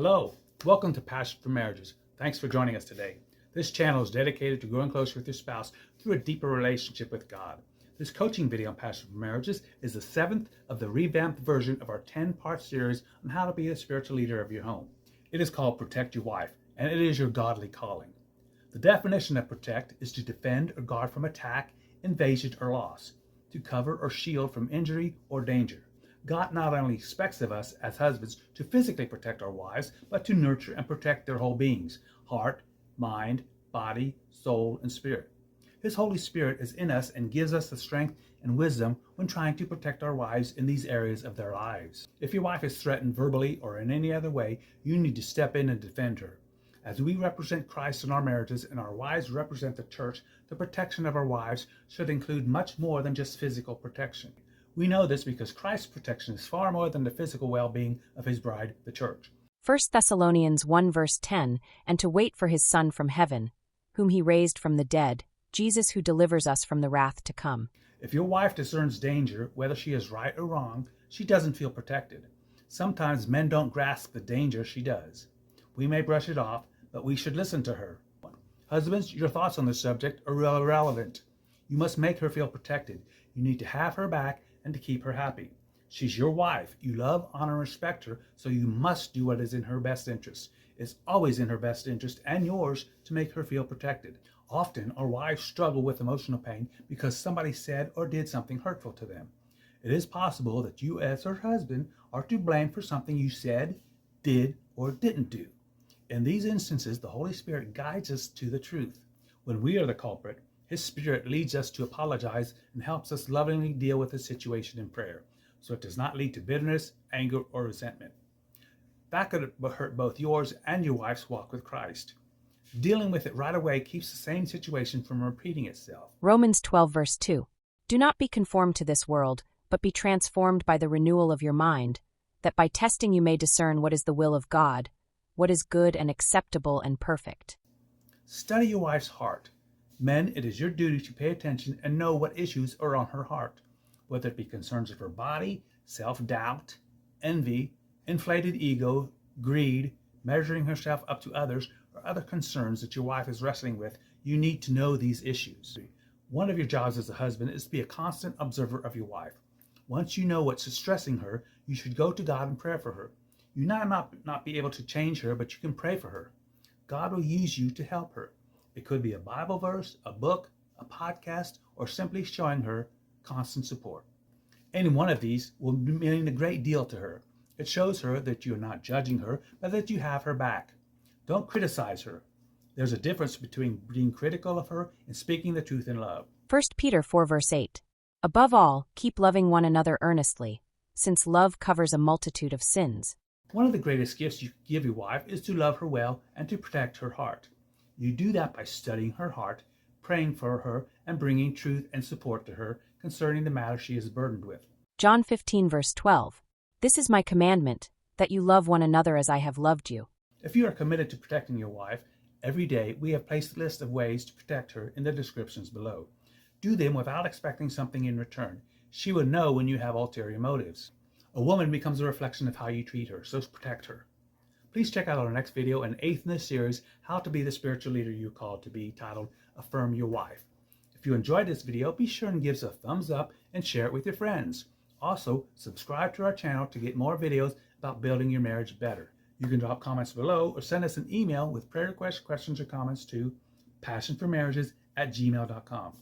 Hello, welcome to Passion for Marriages. Thanks for joining us today. This channel is dedicated to growing closer with your spouse through a deeper relationship with God. This coaching video on Passion for Marriages is the 7th of the revamped version of our 10-part series on how to be the spiritual leader of your home. It is called Protect Your Wife, and it is your godly calling. The definition of protect is to defend or guard from attack, invasion, or loss, to cover or shield from injury or danger. God not only expects of us as husbands to physically protect our wives, but to nurture and protect their whole beings, heart, mind, body, soul, and spirit. His Holy Spirit is in us and gives us the strength and wisdom when trying to protect our wives in these areas of their lives. If your wife is threatened verbally or in any other way, you need to step in and defend her. As we represent Christ in our marriages and our wives represent the church, the protection of our wives should include much more than just physical protection. We know this because Christ's protection is far more than the physical well-being of his bride, the church. 1 Thessalonians 1 verse 10, and to wait for his Son from heaven, whom he raised from the dead, Jesus who delivers us from the wrath to come. If your wife discerns danger, whether she is right or wrong, she doesn't feel protected. Sometimes men don't grasp the danger she does. We may brush it off, but we should listen to her. Husbands, your thoughts on this subject are irrelevant. You must make her feel protected. You need to have her back and to keep her happy. She's your wife. You love, honor, and respect her, so you must do what is in her best interest. It's always in her best interest and yours to make her feel protected. Often, our wives struggle with emotional pain because somebody said or did something hurtful to them. It is possible that you, as her husband, are to blame for something you said, did, or didn't do. In these instances, the Holy Spirit guides us to the truth. When we are the culprit, His Spirit leads us to apologize and helps us lovingly deal with the situation in prayer, so it does not lead to bitterness, anger, or resentment. That could hurt both yours and your wife's walk with Christ. Dealing with it right away keeps the same situation from repeating itself. Romans 12 verse 2. Do not be conformed to this world, but be transformed by the renewal of your mind, that by testing you may discern what is the will of God, what is good and acceptable and perfect. Study your wife's heart. Men, it is your duty to pay attention and know what issues are on her heart, whether it be concerns of her body, self-doubt, envy, inflated ego, greed, measuring herself up to others, or other concerns that your wife is wrestling with. You need to know these issues. One of your jobs as a husband is to be a constant observer of your wife. Once you know what's stressing her, you should go to God in prayer for her. You might not be able to change her, but you can pray for her. God will use you to help her. It could be a Bible verse, a book, a podcast, or simply showing her constant support. Any one of these will mean a great deal to her. It shows her that you're not judging her, but that you have her back. Don't criticize her. There's a difference between being critical of her and speaking the truth in love. 1 Peter 4 verse 8. Above all, keep loving one another earnestly, since love covers a multitude of sins. One of the greatest gifts you can give your wife is to love her well and to protect her heart. You do that by studying her heart, praying for her, and bringing truth and support to her concerning the matter she is burdened with. John 15 verse 12. This is my commandment, that you love one another as I have loved you. If you are committed to protecting your wife, every day we have placed a list of ways to protect her in the descriptions below. Do them without expecting something in return. She will know when you have ulterior motives. A woman becomes a reflection of how you treat her, so protect her. Please check out our next video, an 8th in this series, How to Be the Spiritual Leader You're Called to Be, titled Affirm Your Wife. If you enjoyed this video, be sure and give us a thumbs up and share it with your friends. Also, subscribe to our channel to get more videos about building your marriage better. You can drop comments below or send us an email with prayer requests, questions, or comments to passionformarriages@gmail.com.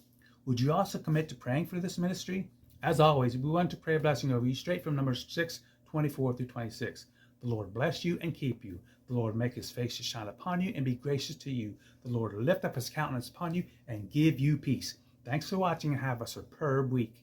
Would you also commit to praying for this ministry? As always, we want to pray a blessing over you straight from Numbers 6:24 through 26. The Lord bless you and keep you. The Lord make his face to shine upon you and be gracious to you. The Lord lift up his countenance upon you and give you peace. Thanks for watching and have a superb week.